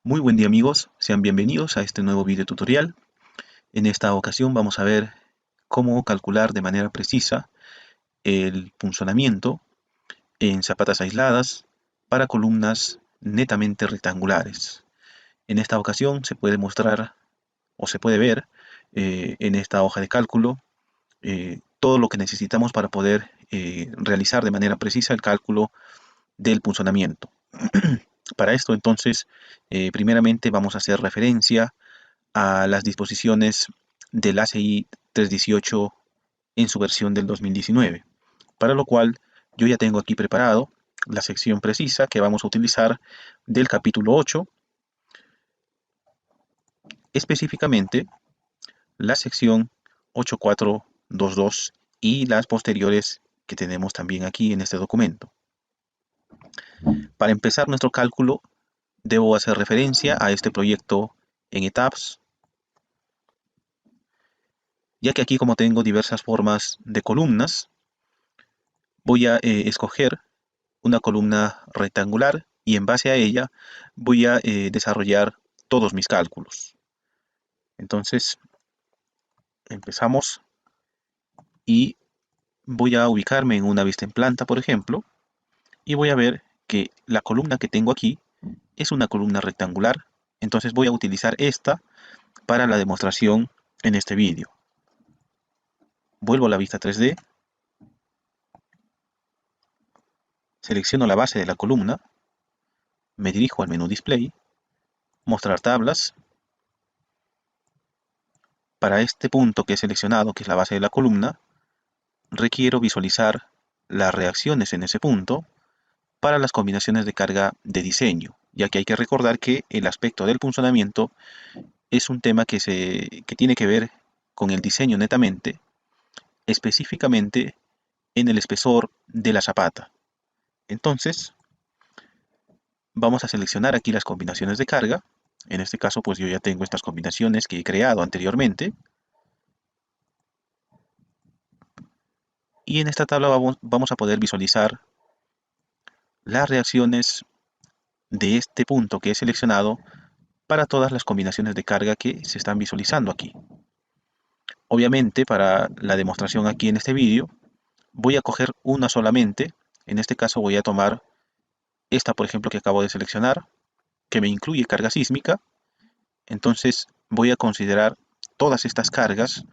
Muy buen día amigos, sean bienvenidos a este nuevo video tutorial. En esta ocasión vamos a ver cómo calcular de manera precisa el punzonamiento en zapatas aisladas para columnas netamente rectangulares. En esta ocasión se puede mostrar o se puede ver en esta hoja de cálculo todo lo que necesitamos para poder realizar de manera precisa el cálculo del punzonamiento. Para esto entonces, primeramente vamos a hacer referencia a las disposiciones del ACI 318 en su versión del 2019, para lo cual yo ya tengo aquí preparado la sección precisa que vamos a utilizar del capítulo 8, específicamente la sección 8422 y las posteriores que tenemos también aquí en este documento. Para empezar nuestro cálculo, debo hacer referencia a este proyecto en ETABS, ya que aquí como tengo diversas formas de columnas, voy a escoger una columna rectangular y en base a ella voy a desarrollar todos mis cálculos. Entonces empezamos y voy a ubicarme en una vista en planta, por ejemplo, y voy a ver que la columna que tengo aquí es una columna rectangular. Entonces voy a utilizar esta para la demostración en este vídeo. Vuelvo a la vista 3D, selecciono la base de la columna, me dirijo al menú Display, Mostrar tablas. Para este punto que he seleccionado, que es la base de la columna, requiero visualizar las reacciones en ese punto para las combinaciones de carga de diseño, ya que hay que recordar que el aspecto del punzonamiento es un tema que tiene que ver con el diseño netamente, específicamente en el espesor de la zapata. Entonces, vamos a seleccionar aquí las combinaciones de carga. En este caso, pues yo ya tengo estas combinaciones que he creado anteriormente. Y en esta tabla vamos a poder visualizar las reacciones de este punto que he seleccionado para todas las combinaciones de carga que se están visualizando aquí. Obviamente, para la demostración aquí en este vídeo, voy a coger una solamente. En este caso voy a tomar esta, por ejemplo, que acabo de seleccionar, que me incluye carga sísmica. Entonces voy a considerar todas estas cargas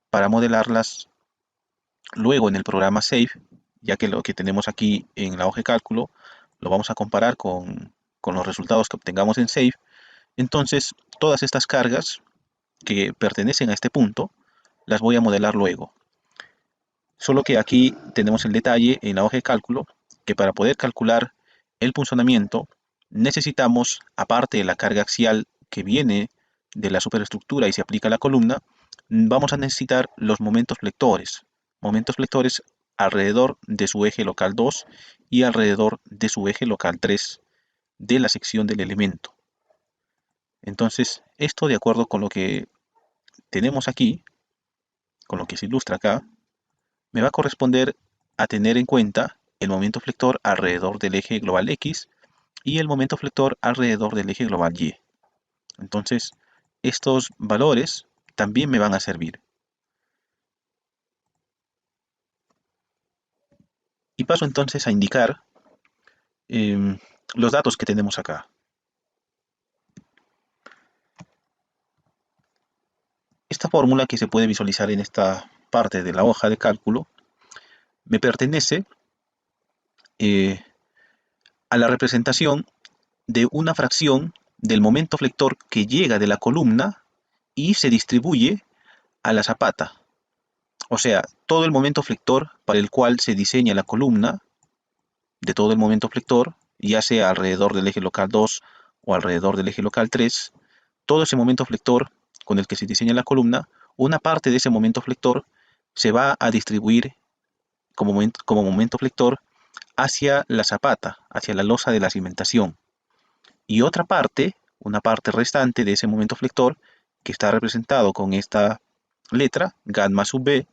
para modelarlas luego en el programa SAFE, ya que lo que tenemos aquí en la hoja de cálculo lo vamos a comparar con los resultados que obtengamos en SAFE. Entonces, todas estas cargas que pertenecen a este punto las voy a modelar luego. Solo que aquí tenemos el detalle en la hoja de cálculo que para poder calcular el punzonamiento necesitamos, aparte de la carga axial que viene de la superestructura y se aplica a la columna, vamos a necesitar los momentos flectores alrededor de su eje local 2 y alrededor de su eje local 3 de la sección del elemento. Entonces, esto de acuerdo con lo que tenemos aquí, con lo que se ilustra acá, me va a corresponder a tener en cuenta el momento flector alrededor del eje global X y el momento flector alrededor del eje global Y. Entonces, estos valores también me van a servir. Y paso entonces a indicar los datos que tenemos acá. Esta fórmula que se puede visualizar en esta parte de la hoja de cálculo me pertenece a la representación de una fracción del momento flector que llega de la columna y se distribuye a la zapata. O sea, todo el momento flector para el cual se diseña la columna, de todo el momento flector, ya sea alrededor del eje local 2 o alrededor del eje local 3, todo ese momento flector con el que se diseña la columna, una parte de ese momento flector se va a distribuir como momento flector hacia la zapata, hacia la losa de la cimentación. Y otra parte, una parte restante de ese momento flector, que está representado con esta letra, gamma sub B,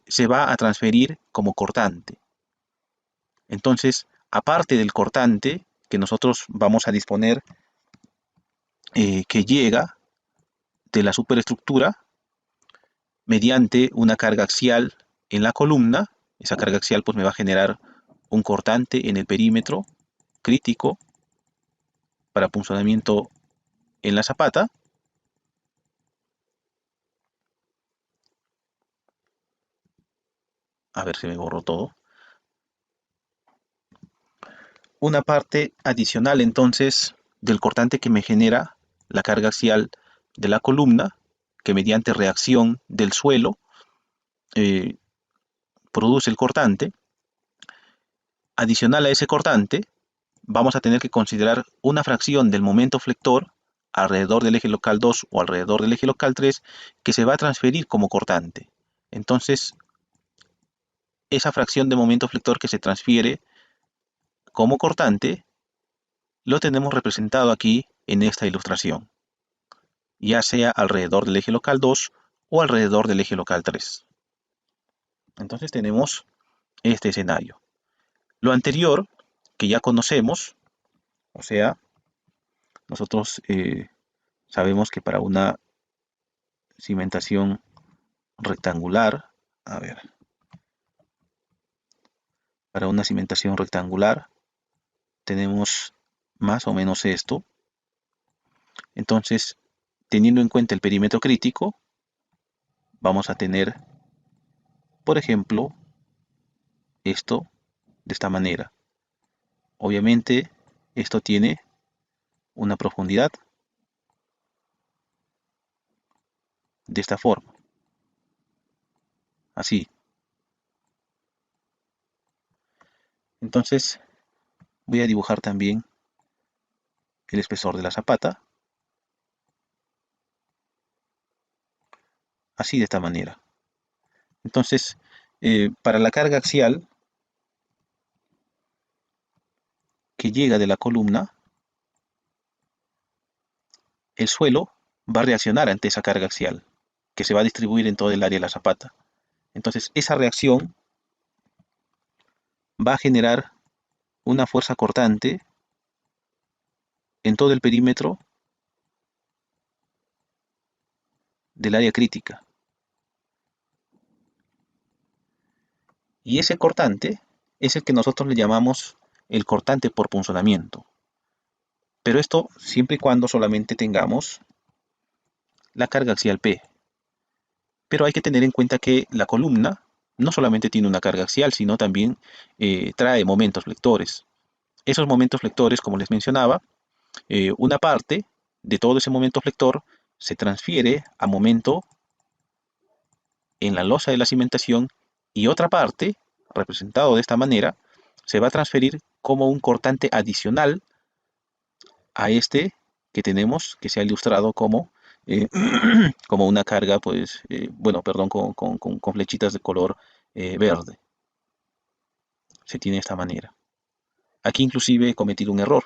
se va a transferir como cortante. Entonces, aparte del cortante que nosotros vamos a disponer que llega de la superestructura mediante una carga axial en la columna. Esa carga axial pues me va a generar un cortante en el perímetro crítico para punzonamiento en la zapata. A ver si me borro todo. Una parte adicional entonces del cortante que me genera la carga axial de la columna, que mediante reacción del suelo eh, produce el cortante. Adicional a ese cortante, vamos a tener que considerar una fracción del momento flector alrededor del eje local 2 o alrededor del eje local 3 que se va a transferir como cortante. Entonces, esa fracción de momento flector que se transfiere como cortante lo tenemos representado aquí en esta ilustración, ya sea alrededor del eje local 2 o alrededor del eje local 3. Entonces tenemos este escenario. Lo anterior, que ya conocemos, o sea, nosotros sabemos que para una cimentación rectangular, a ver, para una cimentación rectangular tenemos más o menos esto. Entonces, teniendo en cuenta el perímetro crítico, vamos a tener, por ejemplo, esto de esta manera. Obviamente, esto tiene una profundidad de esta forma, así. Entonces, voy a dibujar también el espesor de la zapata, así de esta manera. Entonces, para la carga axial que llega de la columna, el suelo va a reaccionar ante esa carga axial, que se va a distribuir en todo el área de la zapata. Entonces, esa reacción va a generar una fuerza cortante en todo el perímetro del área crítica. Y ese cortante es el que nosotros le llamamos el cortante por punzonamiento. Pero esto siempre y cuando solamente tengamos la carga axial P. Pero hay que tener en cuenta que la columna no solamente tiene una carga axial, sino también trae momentos flectores. Esos momentos flectores, como les mencionaba, una parte de todo ese momento flector se transfiere a momento en la losa de la cimentación y otra parte, representado de esta manera, se va a transferir como un cortante adicional a este que tenemos, que se ha ilustrado como, como una carga, pues, bueno, perdón, con flechitas de color verde. Se tiene de esta manera. Aquí inclusive he cometido un error,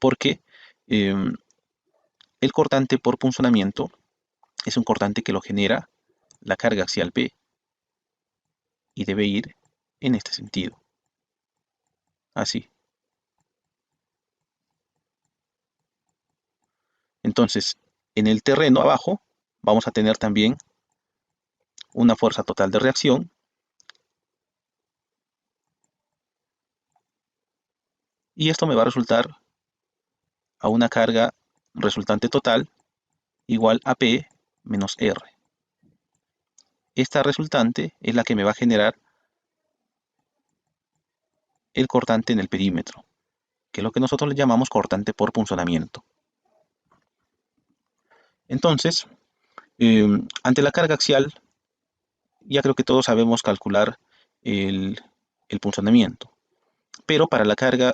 porque eh, el cortante por punzonamiento es un cortante que lo genera la carga axial P y debe ir en este sentido, así. Entonces, en el terreno abajo vamos a tener también una fuerza total de reacción y esto me va a resultar a una carga resultante total igual a P menos R. Esta resultante es la que me va a generar el cortante en el perímetro, que es lo que nosotros le llamamos cortante por punzonamiento. Entonces, eh, ante la carga axial, ya creo que todos sabemos calcular el, el punzonamiento, pero para la carga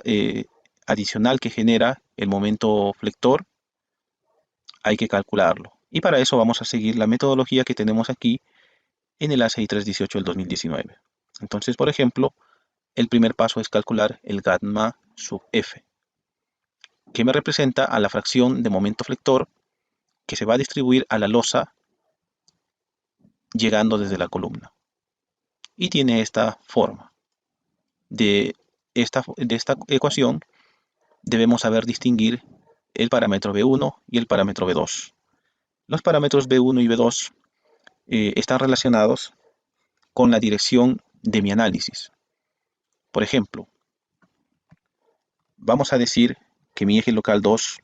adicional que genera el momento flector, hay que calcularlo. Y para eso vamos a seguir la metodología que tenemos aquí en el ACI 318 del 2019. Entonces, por ejemplo, el primer paso es calcular el gamma sub F, que me representa a la fracción de momento flector que se va a distribuir a la losa llegando desde la columna. Y tiene esta forma. De esta ecuación debemos saber distinguir el parámetro B1 y el parámetro B2. Los parámetros B1 y B2 están relacionados con la dirección de mi análisis. Por ejemplo, vamos a decir que mi eje local 2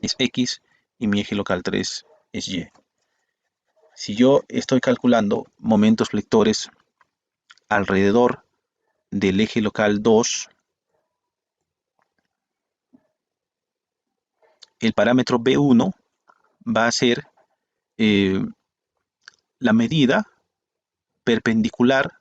es X y mi eje local 3 es Y. Si yo estoy calculando momentos flectores alrededor del eje local 2, el parámetro B1 va a ser eh, la medida perpendicular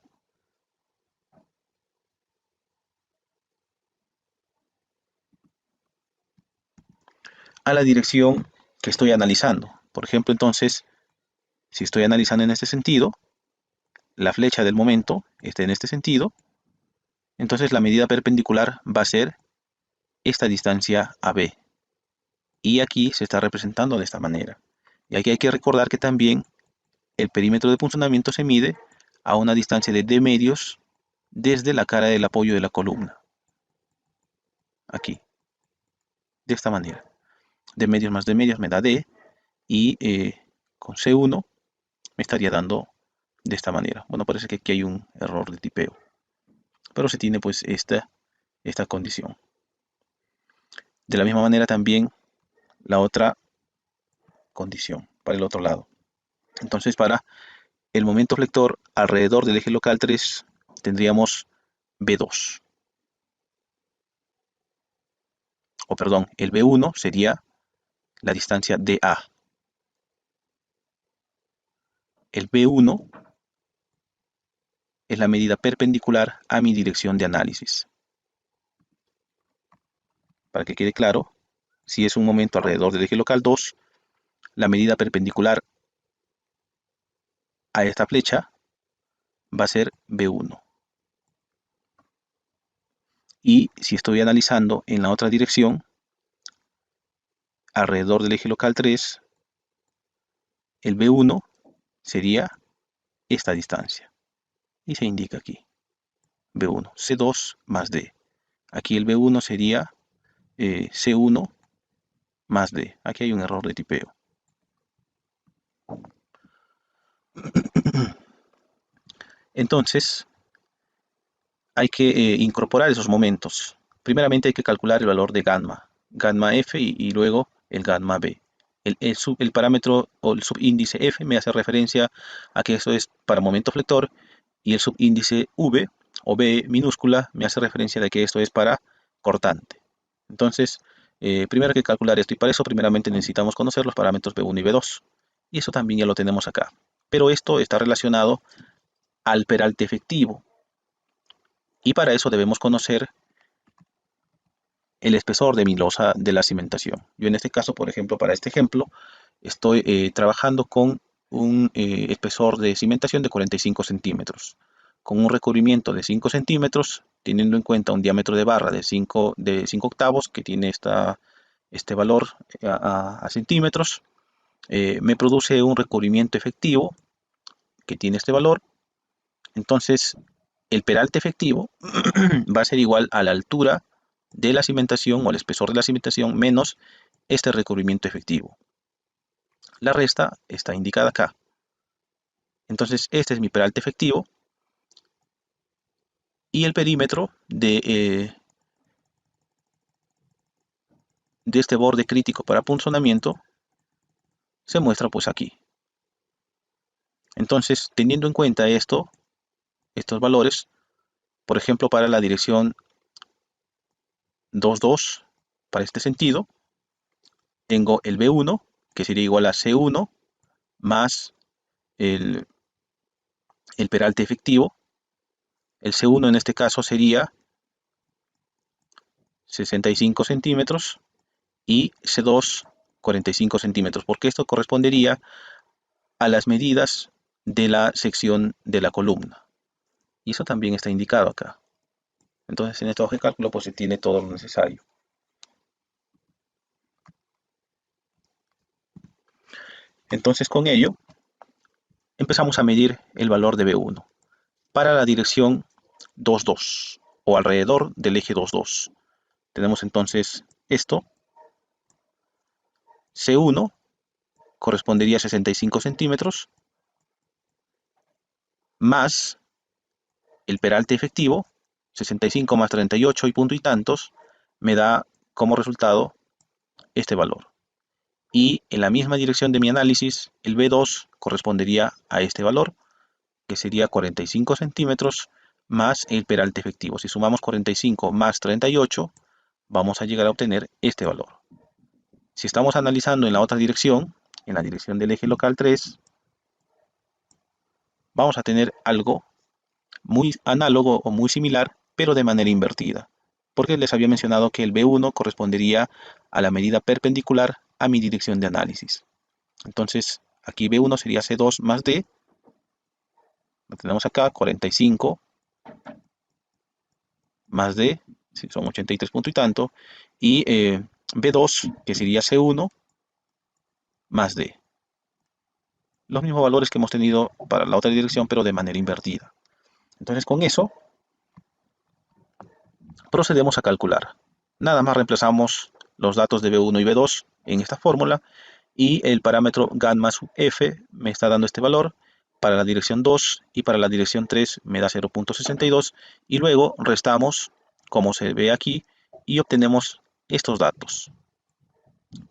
a la dirección que estoy analizando. Por ejemplo, entonces, si estoy analizando en este sentido, la flecha del momento está en este sentido, entonces la medida perpendicular va a ser esta distancia AB. Y aquí se está representando de esta manera. Y aquí hay que recordar que también el perímetro de punzonamiento se mide a una distancia de D medios desde la cara del apoyo de la columna. Aquí, de esta manera. D medios más D medios me da D y con C1 me estaría dando de esta manera. Bueno, parece que aquí hay un error de tipeo, pero se tiene pues esta condición. De la misma manera también la otra condición para el otro lado. Entonces para el momento flector alrededor del eje local 3 tendríamos B2. O perdón, el B1 sería la distancia DA. El B1 es la medida perpendicular a mi dirección de análisis. Para que quede claro, si es un momento alrededor del eje local 2, la medida perpendicular a esta flecha va a ser B1. Y si estoy analizando en la otra dirección, alrededor del eje local 3, el B1 sería esta distancia. Y se indica aquí, B1, C2 más D. Aquí el B1 sería C1 más D. Aquí hay un error de tipeo. Entonces, hay que incorporar esos momentos. Primeramente hay que calcular el valor de gamma F y luego el gamma B. El parámetro o el subíndice F me hace referencia a que esto es para momento flector y el subíndice V o B minúscula me hace referencia de que esto es para cortante. Entonces, primero hay que calcular esto y para eso primeramente necesitamos conocer los parámetros B1 y B2. Y eso también ya lo tenemos acá. Pero esto está relacionado al peralte efectivo. Y para eso debemos conocer el espesor de mi losa de la cimentación. Yo en este caso, por ejemplo, para este ejemplo, estoy trabajando con un espesor de cimentación de 45 centímetros, con un recubrimiento de 5 centímetros, teniendo en cuenta un diámetro de barra de 5 octavos, que tiene este valor a centímetros, me produce un recubrimiento efectivo que tiene este valor. Entonces, el peralte efectivo va a ser igual a la altura de la cimentación o al espesor de la cimentación menos este recubrimiento efectivo. La resta está indicada acá. Entonces este es mi peralte efectivo y el perímetro de este borde crítico para punzonamiento se muestra pues aquí. Entonces, teniendo en cuenta estos valores, por ejemplo para la dirección 2,2, para este sentido, tengo el B1 que sería igual a C1 más el peralte efectivo. El C1 en este caso sería 65 centímetros y C2 45 centímetros, porque esto correspondería a las medidas de la sección de la columna. Y eso también está indicado acá. Entonces en esta hoja de cálculo pues se tiene todo lo necesario. Entonces con ello empezamos a medir el valor de B1 para la dirección 2,2 o alrededor del eje 2,2. Tenemos entonces esto C1 correspondería a 65 centímetros, más el peralte efectivo, 65 más 38 y punto y tantos, me da como resultado este valor. Y en la misma dirección de mi análisis, el B2 correspondería a este valor, que sería 45 centímetros más el peralte efectivo. Si sumamos 45 más 38, vamos a llegar a obtener este valor. Si estamos analizando en la otra dirección, en la dirección del eje local 3, vamos a tener algo muy análogo o muy similar, pero de manera invertida. Porque les había mencionado que el B1 correspondería a la medida perpendicular a mi dirección de análisis. Entonces, aquí B1 sería C2 más D. Lo tenemos acá, 45 más D, son 83 punto y tanto. Y B2, que sería C1 más D. Los mismos valores que hemos tenido para la otra dirección, pero de manera invertida. Entonces, con eso procedemos a calcular. Nada más reemplazamos los datos de B1 y B2 en esta fórmula y el parámetro GAN más F me está dando este valor. Para la dirección 2 y para la dirección 3 me da 0.62 y luego restamos como se ve aquí y obtenemos estos datos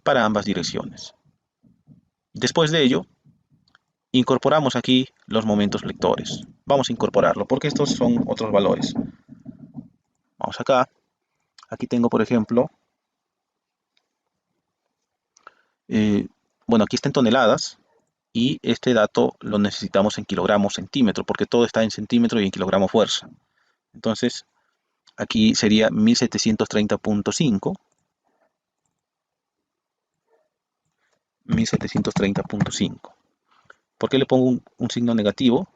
para ambas direcciones. Después de ello, incorporamos aquí los momentos flectores. Vamos a incorporarlo porque estos son otros valores. Vamos acá. Aquí tengo, por ejemplo, bueno, aquí está en toneladas y este dato lo necesitamos en kilogramos centímetro porque todo está en centímetro y en kilogramo fuerza. Entonces, aquí sería 1730.5. 1730.5. ¿Por qué le pongo un signo negativo?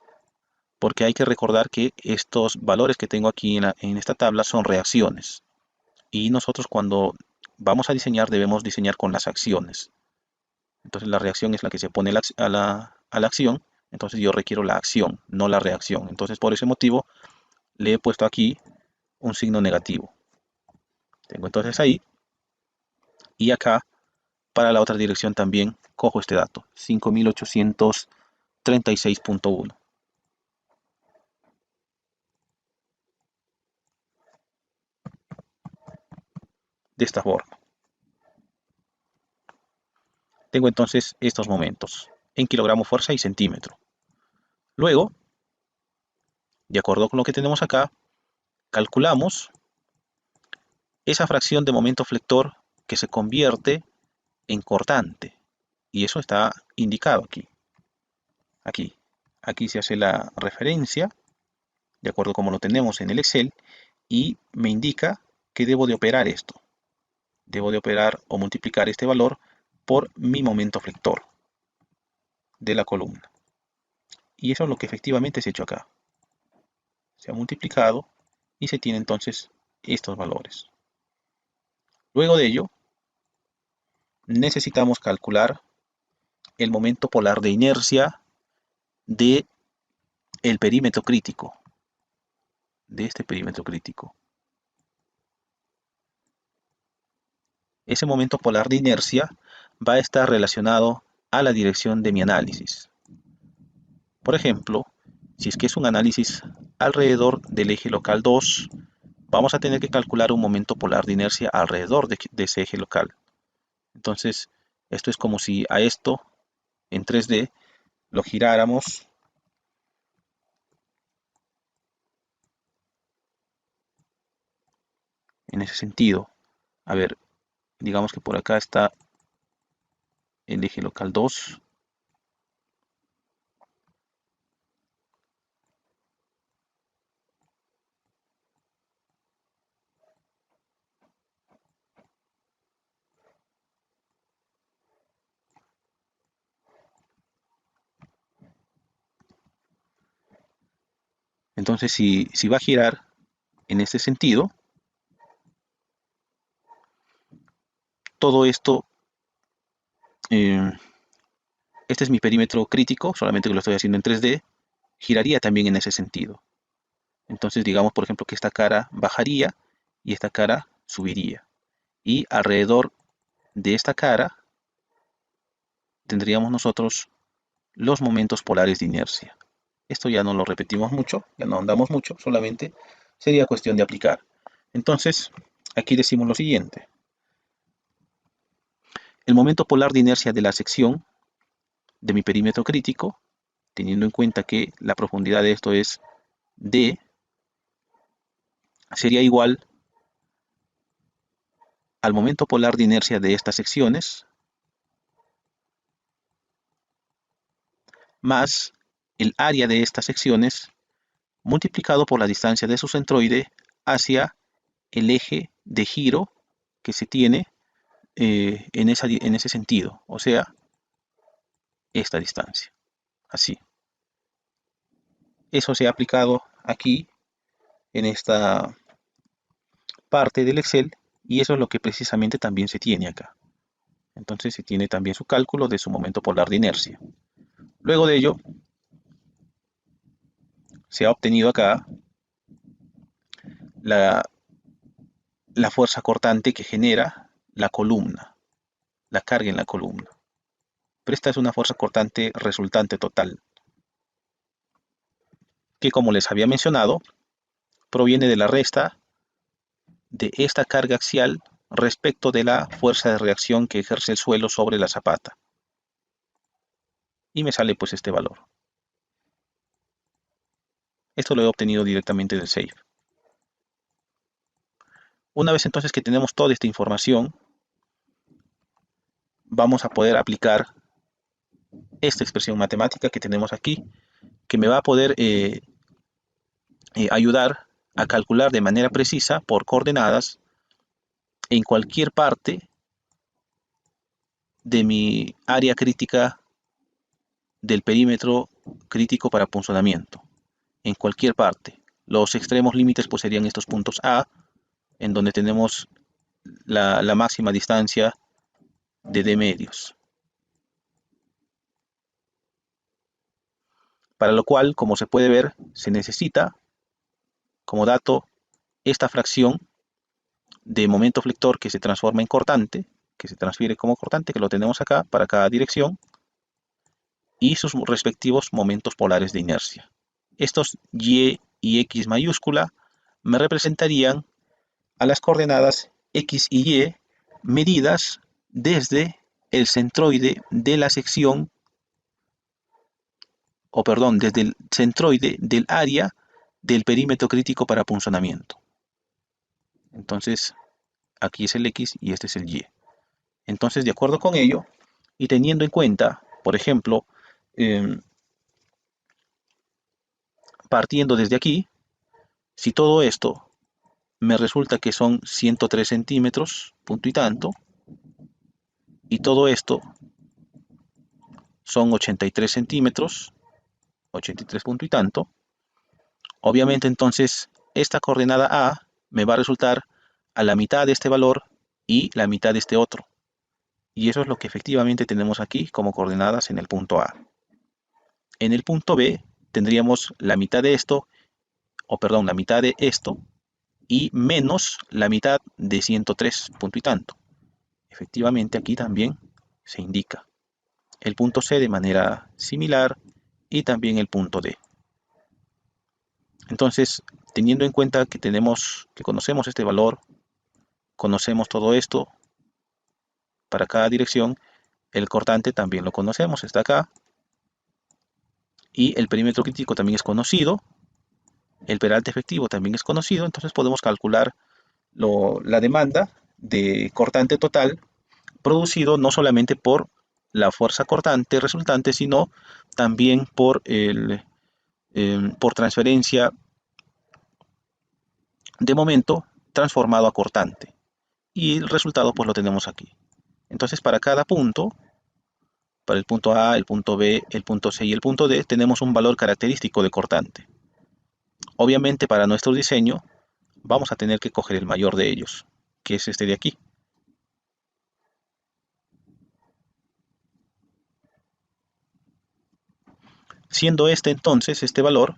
Porque hay que recordar que estos valores que tengo aquí en esta tabla son reacciones. Y nosotros cuando vamos a diseñar debemos diseñar con las acciones. Entonces la reacción es la que se pone a la acción. Entonces yo requiero la acción, no la reacción. Entonces por ese motivo le he puesto aquí un signo negativo. Tengo entonces ahí. Y acá para la otra dirección también cojo este dato, 5836.1. De esta forma. Tengo entonces estos momentos en kilogramo fuerza y centímetro. Luego, de acuerdo con lo que tenemos acá, calculamos esa fracción de momento flector que se convierte en cortante. Y eso está indicado aquí. Aquí. Aquí se hace la referencia, de acuerdo como lo tenemos en el Excel, y me indica que debo de operar esto. Debo de operar o multiplicar este valor por mi momento flector de la columna. Y eso es lo que efectivamente se ha hecho acá. Se ha multiplicado y se tiene entonces estos valores. Luego de ello, necesitamos calcular el momento polar de inercia de el perímetro crítico, de este perímetro crítico. Ese momento polar de inercia va a estar relacionado a la dirección de mi análisis. Por ejemplo, si es que es un análisis alrededor del eje local 2, vamos a tener que calcular un momento polar de inercia alrededor de ese eje local. Entonces, esto es como si a esto, en 3D, lo giráramos en ese sentido. A ver, digamos que por acá está el eje local 2. Entonces, si va a girar en este sentido, todo esto, eh, este es mi perímetro crítico, solamente que lo estoy haciendo en 3D, giraría también en ese sentido. Entonces, digamos, por ejemplo, que esta cara bajaría y esta cara subiría. Y alrededor de esta cara tendríamos nosotros los momentos polares de inercia. Esto ya no lo repetimos mucho, ya no andamos mucho, solamente sería cuestión de aplicar. Entonces, aquí decimos lo siguiente. El momento polar de inercia de la sección de mi perímetro crítico, teniendo en cuenta que la profundidad de esto es D, sería igual al momento polar de inercia de estas secciones más el área de estas secciones multiplicado por la distancia de su centroide hacia el eje de giro que se tiene en ese sentido, o sea, esta distancia, así. Eso se ha aplicado aquí en esta parte del Excel y eso es lo que precisamente también se tiene acá. Entonces se tiene también su cálculo de su momento polar de inercia. Luego de ello, se ha obtenido acá la, la fuerza cortante que genera la columna, la carga en la columna. Pero esta es una fuerza cortante resultante total, que como les había mencionado, proviene de la resta de esta carga axial respecto de la fuerza de reacción que ejerce el suelo sobre la zapata. Y me sale pues este valor. Esto lo he obtenido directamente del SAFE. Una vez entonces que tenemos toda esta información, vamos a poder aplicar esta expresión matemática que tenemos aquí, que me va a poder ayudar a calcular de manera precisa por coordenadas en cualquier parte de mi área crítica del perímetro crítico para punzonamiento, en cualquier parte. Los extremos límites pues serían estos puntos A, en donde tenemos la máxima distancia de D medios. Para lo cual, como se puede ver, se necesita como dato esta fracción de momento flector que se transforma en cortante, que se transfiere como cortante, que lo tenemos acá para cada dirección, y sus respectivos momentos polares de inercia. Estos Y y X mayúscula me representarían a las coordenadas X y Y medidas desde el centroide de la sección, o perdón, desde el centroide del área del perímetro crítico para punzonamiento. Entonces, aquí es el X y este es el Y. Entonces, de acuerdo con ello, y teniendo en cuenta, por ejemplo, eh, partiendo desde aquí, si todo esto me resulta que son 103 centímetros, punto y tanto, y todo esto son 83 centímetros, 83 punto y tanto, obviamente entonces esta coordenada A me va a resultar a la mitad de este valor y la mitad de este otro. Y eso es lo que efectivamente tenemos aquí como coordenadas en el punto A. En el punto B tendríamos la mitad de esto, o perdón, la mitad de esto, y menos la mitad de 103 punto y tanto. Efectivamente aquí también se indica el punto C de manera similar y también el punto D. Entonces, teniendo en cuenta que conocemos este valor, conocemos todo esto para cada dirección, el cortante también lo conocemos, está acá, y el perímetro crítico también es conocido, el peralte efectivo también es conocido, entonces podemos calcular la demanda de cortante total producido no solamente por la fuerza cortante resultante, sino también por transferencia de momento transformado a cortante. Y el resultado pues lo tenemos aquí. Entonces para cada punto, para el punto A, el punto B, el punto C y el punto D, tenemos un valor característico de cortante. Obviamente para nuestro diseño vamos a tener que coger el mayor de ellos, que es este de aquí. Siendo este entonces, este valor,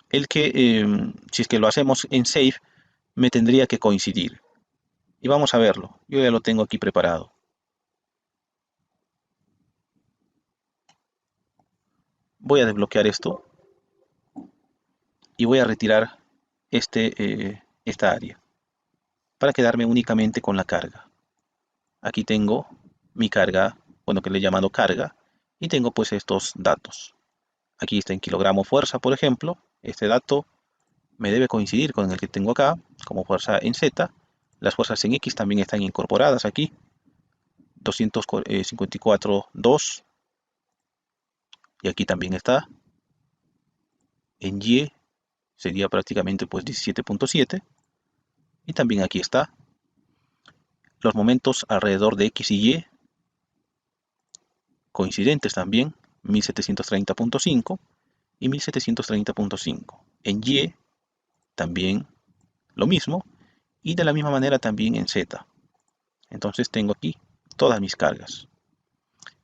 el que, si es que lo hacemos en Safe, me tendría que coincidir. Y vamos a verlo. Yo ya lo tengo aquí preparado. Voy a desbloquear esto y voy a retirar esta área para quedarme únicamente con la carga. Aquí tengo mi carga, bueno, que le he llamado carga, y tengo pues estos datos. Aquí está en kilogramo fuerza, por ejemplo. Este dato me debe coincidir con el que tengo acá, como fuerza en Z. Las fuerzas en X también están incorporadas aquí. 254,2. Y aquí también está. En Y sería prácticamente pues 17,7. Y también aquí está. Los momentos alrededor de X y Y, coincidentes también, 1730,5 y 1730,5. En Y también lo mismo. Y de la misma manera también en Z. Entonces tengo aquí todas mis cargas.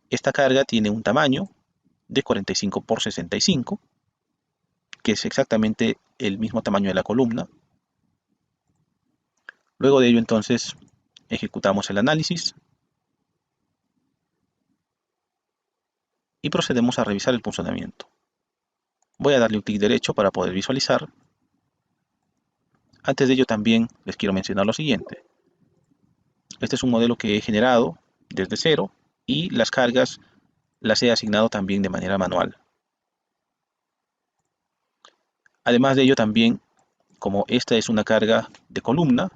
Esta carga tiene un tamaño de 45 por 65, que es exactamente el mismo tamaño de la columna. Luego de ello entonces ejecutamos el análisis y procedemos a revisar el funcionamiento. Voy a darle un clic derecho para poder visualizar. Antes de ello también les quiero mencionar lo siguiente. Este es un modelo que he generado desde cero y las cargas las he asignado también de manera manual. Además de ello también, como esta es una carga de columna,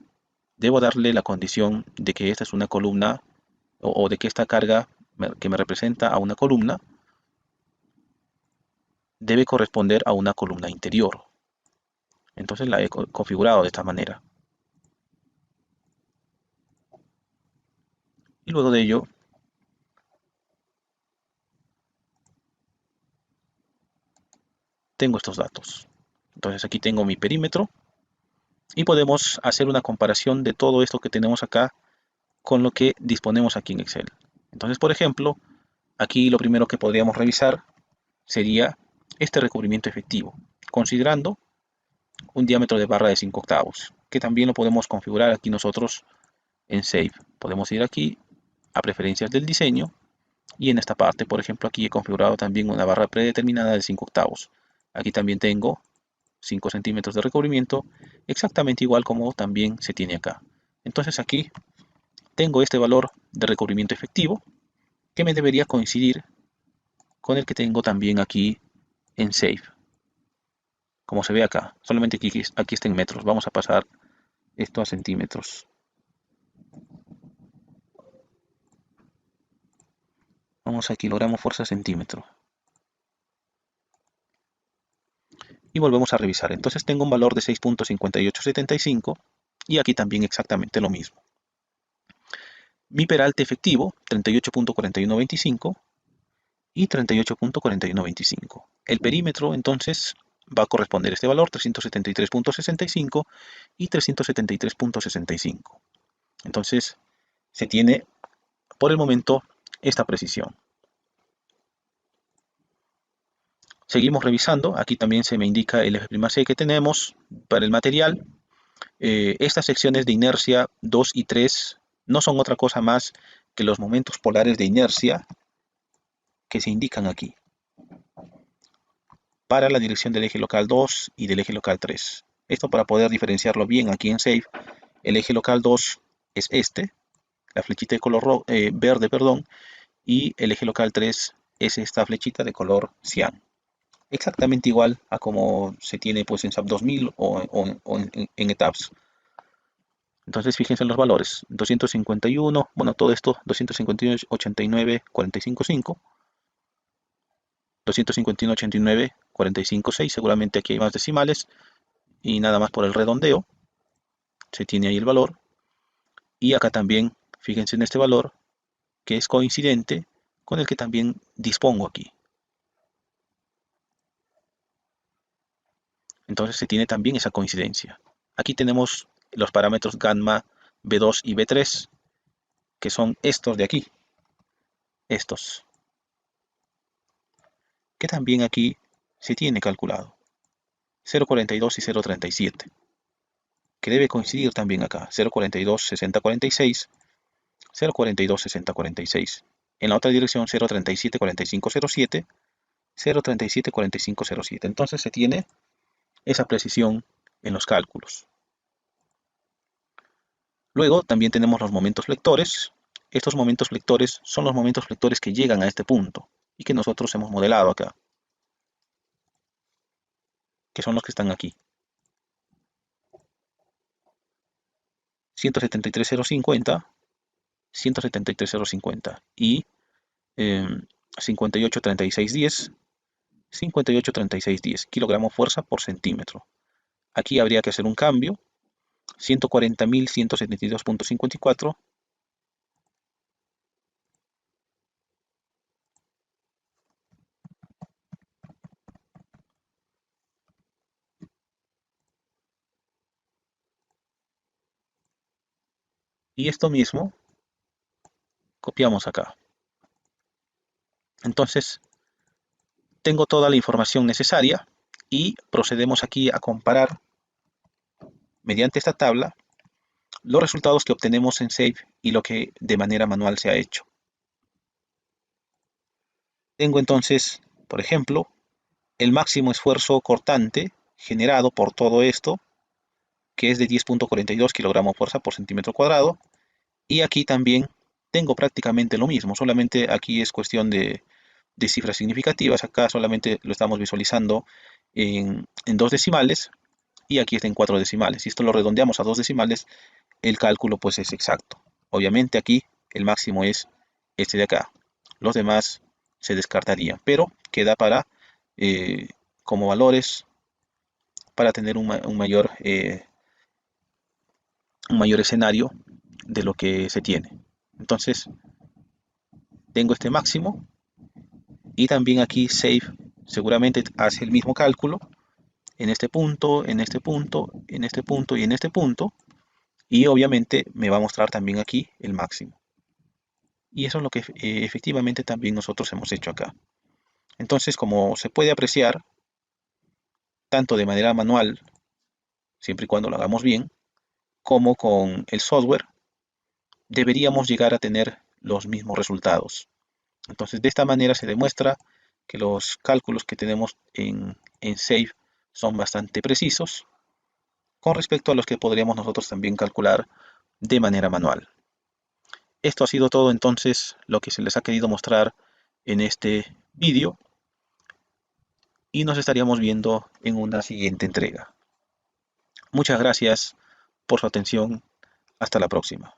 debo darle la condición de que esta es una columna o de que esta carga que me representa a una columna debe corresponder a una columna interior. Entonces la he configurado de esta manera. Y luego de ello tengo estos datos. Entonces aquí tengo mi perímetro y podemos hacer una comparación de todo esto que tenemos acá con lo que disponemos aquí en Excel. Entonces, por ejemplo, aquí lo primero que podríamos revisar sería este recubrimiento efectivo, considerando un diámetro de barra de 5 octavos, que también lo podemos configurar aquí nosotros en Save. Podemos ir aquí a preferencias del diseño y en esta parte, por ejemplo, aquí he configurado también una barra predeterminada de 5 octavos. Aquí también tengo 5 centímetros de recubrimiento, exactamente igual como también se tiene acá. Entonces aquí tengo este valor de recubrimiento efectivo que me debería coincidir con el que tengo también aquí en Save. Como se ve acá, solamente aquí está en metros. Vamos a pasar esto a centímetros. Vamos a kilogramo fuerza centímetro. Y volvemos a revisar. Entonces tengo un valor de 6,5875 y aquí también exactamente lo mismo. Mi peralte efectivo, 38,4125 y 38,4125. El perímetro entonces va a corresponder a este valor, 373,65 y 373,65. Entonces se tiene por el momento esta precisión. Seguimos revisando, aquí también se me indica el F'(C) que tenemos para el material. Estas secciones de inercia 2 y 3 no son otra cosa más que los momentos polares de inercia que se indican aquí para la dirección del eje local 2 y del eje local 3. Esto para poder diferenciarlo bien aquí en Save. El eje local 2 es este, la flechita de color verde, perdón, y el eje local 3 es esta flechita de color cian. Exactamente igual a como se tiene pues en SAP 2000 o en ETABS. Entonces fíjense en los valores, 251, bueno, todo esto 251, 89, 45,5, 251, 89, 45,6, seguramente aquí hay más decimales y nada más por el redondeo, se tiene ahí el valor. Y acá también, fíjense en este valor, que es coincidente con el que también dispongo aquí. Entonces se tiene también esa coincidencia. Aquí tenemos los parámetros gamma, B2 y B3, que son estos de aquí, estos, que también aquí se tiene calculado, 0,42 y 0,37, que debe coincidir también acá, 0,42, 60,46, 0,42, 60,46. En la otra dirección 0,37, 45,07 0.374507. Entonces se tiene esa precisión en los cálculos. Luego también tenemos los momentos flectores. Estos momentos flectores son los momentos flectores que llegan a este punto y que nosotros hemos modelado acá, que son los que están aquí. 173.050, 173.050 y 58.3610, 58.3610 kilogramos fuerza por centímetro. Aquí habría que hacer un cambio, 140.172.54 y esto mismo copiamos acá. Entonces tengo toda la información necesaria y procedemos aquí a comparar mediante esta tabla los resultados que obtenemos en SAFE y lo que de manera manual se ha hecho. Tengo entonces, por ejemplo, el máximo esfuerzo cortante generado por todo esto, que es de 10.42 kilogramos fuerza por centímetro cuadrado, y aquí también tengo prácticamente lo mismo, solamente aquí es cuestión de cifras significativas, acá solamente lo estamos visualizando en 2 decimales, y aquí está en 4 decimales. Si esto lo redondeamos a 2 decimales, el cálculo pues es exacto. Obviamente aquí el máximo es este de acá. Los demás se descartarían, pero queda para eh, como valores para tener un mayor escenario de lo que se tiene. Entonces tengo este máximo y también aquí Save seguramente hace el mismo cálculo en este punto, en este punto, en este punto y en este punto, y obviamente me va a mostrar también aquí el máximo. Y eso es lo que efectivamente también nosotros hemos hecho acá. Entonces, como se puede apreciar, tanto de manera manual, siempre y cuando lo hagamos bien, como con el software, deberíamos llegar a tener los mismos resultados. Entonces, de esta manera se demuestra que los cálculos que tenemos en SAFE son bastante precisos con respecto a los que podríamos nosotros también calcular de manera manual. Esto ha sido todo entonces lo que se les ha querido mostrar en este vídeo y nos estaríamos viendo en una siguiente entrega. Muchas gracias por su atención. Hasta la próxima.